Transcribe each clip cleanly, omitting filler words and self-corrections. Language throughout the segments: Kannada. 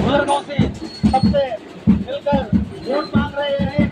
उधर गांव से सबसे मिलकर वोट मांग रहे हैं।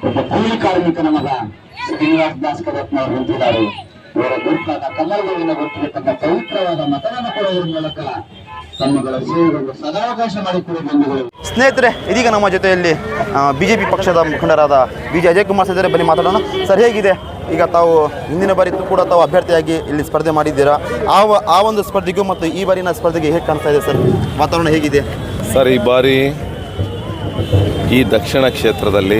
ಒಬ್ಬ ಕೂಲಿ ಕಾರ್ಮಿಕನ ಮಗ ಶ್ರೀನಿವಾಸ ದಾಸ್ ಕದತ್ನವರು ನಿಂತಿದ್ದಾರೆ. ಇವರ ಗುರುತಾದ ಕಮಲಗಳಿಂದ ಗೊತ್ತಿಗೆ ತಮ್ಮ ಪವಿತ್ರವಾದ ಮತವನ್ನು ಕೊಡುವುದರ ಮೂಲಕ ತಮ್ಮಗಳ ಸೇವೆಗಳು ಸದಾವಕಾಶ ಮಾಡಿಕೊಡುವ ಬಂಧುಗಳು. ಸ್ನೇಹಿತರೆ, ಇದೀಗ ನಮ್ಮ ಜೊತೆಯಲ್ಲಿ ಬಿಜೆಪಿ ಪಕ್ಷದ ಮುಖಂಡರಾದ ವಿಜಯ್ ಅಜಯ್ ಕುಮಾರ್ ಸರ್ ಬನ್ನಿ ಮಾತಾಡೋಣ. ಸರ್, ಹೇಗಿದೆ ಈಗ ತಾವು ಹಿಂದಿನ ಬಾರಿ ಕೂಡ ತಾವು ಅಭ್ಯರ್ಥಿಯಾಗಿ ಇಲ್ಲಿ ಸ್ಪರ್ಧೆ ಮಾಡಿದ್ದೀರಾ? ಆ ಒಂದು ಸ್ಪರ್ಧೆಗೂ ಮತ್ತು ಈ ಬಾರಿನ ಸ್ಪರ್ಧೆಗೆ ಹೇಗೆ ಕಾಣ್ತಾ ಇದೆ ಸರ್? ವಾತಾವರಣ ಹೇಗಿದೆ ಸರ್? ಈ ಬಾರಿ ಈ ದಕ್ಷಿಣ ಕ್ಷೇತ್ರದಲ್ಲಿ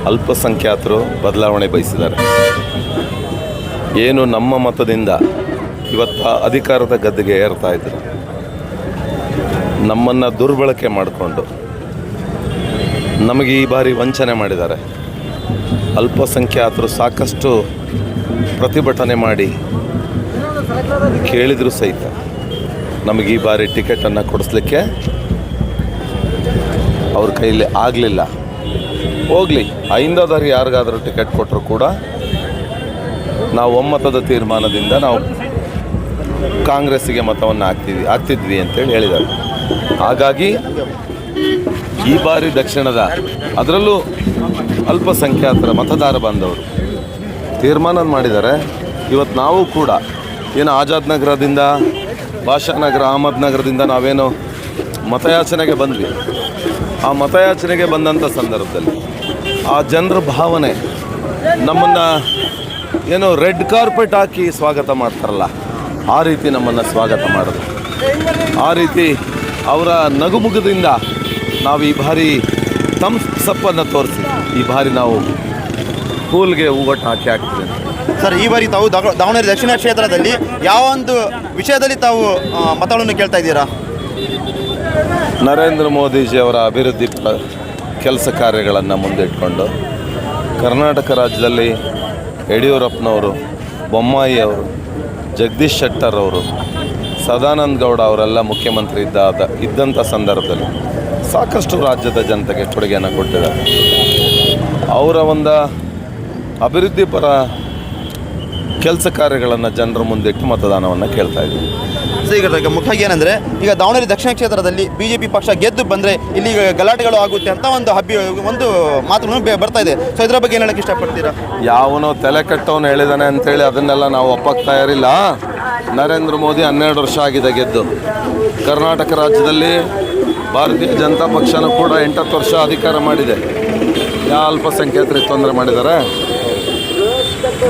ಅಲ್ಪಸಂಖ್ಯಾತರು ಬದಲಾವಣೆ ಬಯಸಿದ್ದಾರೆ. ಏನು ನಮ್ಮ ಮತದಿಂದ ಇವತ್ತು ಅಧಿಕಾರದ ಗದ್ದೆಗೆ ಏರ್ತಾ ಇದ್ರು, ನಮ್ಮನ್ನು ದುರ್ಬಳಕೆ ಮಾಡಿಕೊಂಡು ನಮಗೆ ಈ ಬಾರಿ ವಂಚನೆ ಮಾಡಿದ್ದಾರೆ. ಅಲ್ಪಸಂಖ್ಯಾತರು ಸಾಕಷ್ಟು ಪ್ರತಿಭಟನೆ ಮಾಡಿ ಕೇಳಿದರೂ ಸಹಿತ ನಮಗೆ ಈ ಬಾರಿ ಟಿಕೆಟನ್ನು ಕೊಡಿಸ್ಲಿಕ್ಕೆ ಅವ್ರ ಕೈಯಲ್ಲಿ ಆಗಲಿಲ್ಲ. ಹೋಗಲಿ, ಐಂದೋದಾರಿ ಯಾರಿಗಾದರೂ ಟಿಕೆಟ್ ಕೊಟ್ಟರು ಕೂಡ ನಾವು ಒಮ್ಮತದ ತೀರ್ಮಾನದಿಂದ ನಾವು ಕಾಂಗ್ರೆಸ್ಸಿಗೆ ಮತವನ್ನು ಹಾಕ್ತಿದ್ವಿ ಅಂತೇಳಿ ಹೇಳಿದ್ದಾರೆ. ಹಾಗಾಗಿ ಈ ಬಾರಿ ದಕ್ಷಿಣದ, ಅದರಲ್ಲೂ ಅಲ್ಪಸಂಖ್ಯಾತರ ಮತದಾರ ಬಂದವರು ತೀರ್ಮಾನ ಮಾಡಿದ್ದಾರೆ. ಇವತ್ತು ನಾವು ಕೂಡ ಏನು ಆಜಾದ್ ನಗರದಿಂದ, ಭಾಷಾನಗರ, ಅಹಮದ್ ನಗರದಿಂದ ನಾವೇನು ಮತಯಾಚನೆಗೆ ಬಂದ್ವಿ. ಆ ಮತಯಾಚನೆಗೆ ಬಂದಂಥ ಸಂದರ್ಭದಲ್ಲಿ ಆ ಜನರ ಭಾವನೆ ನಮ್ಮನ್ನು ಏನು ರೆಡ್ ಕಾರ್ಪೆಟ್ ಹಾಕಿ ಸ್ವಾಗತ ಮಾಡ್ತಾರಲ್ಲ, ಆ ರೀತಿ ನಮ್ಮನ್ನು ಸ್ವಾಗತ ಮಾಡಿದ್ರು. ಆ ರೀತಿ ಅವರ ನಗುಮುಖದಿಂದ ನಾವು ಈ ಬಾರಿ ಸಪ್ಪನ್ನು ತೋರಿಸಿ ಈ ಬಾರಿ ನಾವು ಕೂಲ್ಗೆ ಹೂವಟ್ಟು ಹಾಕ್ತೀವಿ. ಸರ್, ಈ ಬಾರಿ ತಾವು ದಾವಣಗೆರೆ ದಕ್ಷಿಣ ಕ್ಷೇತ್ರದಲ್ಲಿ ಯಾವ ಒಂದು ವಿಷಯದಲ್ಲಿ ತಾವು ಮತಗಳನ್ನು ಕೇಳ್ತಾ ಇದ್ದೀರಾ? ನರೇಂದ್ರ ಮೋದಿಜಿಯವರ ಅಭಿವೃದ್ಧಿ ಕೆಲಸ ಕಾರ್ಯಗಳನ್ನು ಮುಂದಿಟ್ಕೊಂಡು ಕರ್ನಾಟಕ ರಾಜ್ಯದಲ್ಲಿ ಯಡಿಯೂರಪ್ಪನವರು, ಬೊಮ್ಮಾಯಿ ಅವರು, ಜಗದೀಶ್ ಶೆಟ್ಟರ್ ಅವರು, ಸದಾನಂದ ಗೌಡ ಅವರೆಲ್ಲ ಮುಖ್ಯಮಂತ್ರಿ ಇದ್ದಂಥ ಸಂದರ್ಭದಲ್ಲಿ ಸಾಕಷ್ಟು ರಾಜ್ಯದ ಜನತೆಗೆ ಕೊಡುಗೆಯನ್ನು ಕೊಟ್ಟಿದ್ದಾರೆ. ಅವರ ಒಂದು ಅಭಿವೃದ್ಧಿ ಪರ ಕೆಲಸ ಕಾರ್ಯಗಳನ್ನು ಜನರ ಮುಂದಿಟ್ಟು ಮತದಾನವನ್ನು ಕೇಳ್ತಾ ಇದ್ದೀವಿ. ಈಗ ಮುಖ್ಯವಾಗಿ ಏನಂದರೆ, ಈಗ ದಾವಣಗೆರೆ ದಕ್ಷಿಣ ಕ್ಷೇತ್ರದಲ್ಲಿ ಬಿಜೆಪಿ ಪಕ್ಷ ಗೆದ್ದು ಬಂದರೆ ಇಲ್ಲಿ ಗಲಾಟೆಗಳು ಆಗುತ್ತೆ ಅಂತ ಒಂದು ಮಾತು ಬರ್ತಾ ಇದೆ. ಸೊ ಇದರ ಬಗ್ಗೆ ಏನು ಹೇಳಕ್ಕೆ ಇಷ್ಟಪಡ್ತೀರಾ? ಯಾವನೋ ತಲೆ ಕಟ್ಟವನು ಹೇಳಿದಾನೆ ಅಂತೇಳಿ ಅದನ್ನೆಲ್ಲ ನಾವು ಒಪ್ಪಕ್ಕೆ ತಯಾರಿಲ್ಲ. ನರೇಂದ್ರ ಮೋದಿ 12 ವರ್ಷ ಆಗಿದೆ ಗೆದ್ದು. ಕರ್ನಾಟಕ ರಾಜ್ಯದಲ್ಲಿ ಭಾರತೀಯ ಜನತಾ ಪಕ್ಷನೂ ಕೂಡ 8 ವರ್ಷ ಅಧಿಕಾರ ಮಾಡಿದೆ. ಯಾವ ಅಲ್ಪಸಂಖ್ಯಾತರಿಗೆ ತೊಂದರೆ ಮಾಡಿದ್ದಾರೆ?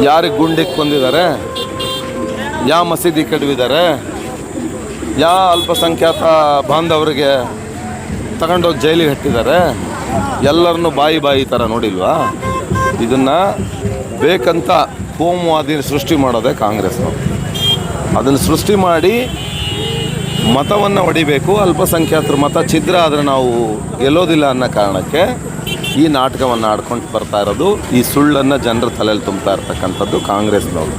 ಯಾರಿಗೆ ಗುಂಡಿಗೆ ಕೊಂದಿದ್ದಾರೆ? ಯಾವ ಮಸೀದಿ ಕೆಡವಿದ್ದಾರೆ? ಯಾವ ಅಲ್ಪಸಂಖ್ಯಾತ ಬಾಂಧವರಿಗೆ ತಗೊಂಡೋಗಿ ಜೈಲಿಗೆ ಹಟ್ಟಿದ್ದಾರೆ? ಎಲ್ಲರನ್ನೂ ಬಾಯಿ ಥರ ನೋಡಿಲ್ವಾ? ಇದನ್ನು ಬೇಕಂತ ಕೋಮುವಾದಿ ಸೃಷ್ಟಿ ಮಾಡೋದೇ ಕಾಂಗ್ರೆಸ್ನವರು. ಅದನ್ನು ಸೃಷ್ಟಿ ಮಾಡಿ ಮತವನ್ನು ಹೊಡಿಬೇಕು, ಅಲ್ಪಸಂಖ್ಯಾತರ ಮತ ಛಿದ್ರ ಆದರೆ ನಾವು ಗೆಲ್ಲೋದಿಲ್ಲ ಅನ್ನೋ ಕಾರಣಕ್ಕೆ ಈ ನಾಟಕವನ್ನು ಆಡ್ಕೊಂಡು ಬರ್ತಾ ಇರೋದು. ಈ ಸುಳ್ಳನ್ನು ಜನರ ತಲೆಯಲ್ಲಿ ತುಂಬ್ತಾ ಇರ್ತಕ್ಕಂಥದ್ದು ಕಾಂಗ್ರೆಸ್ನವರು.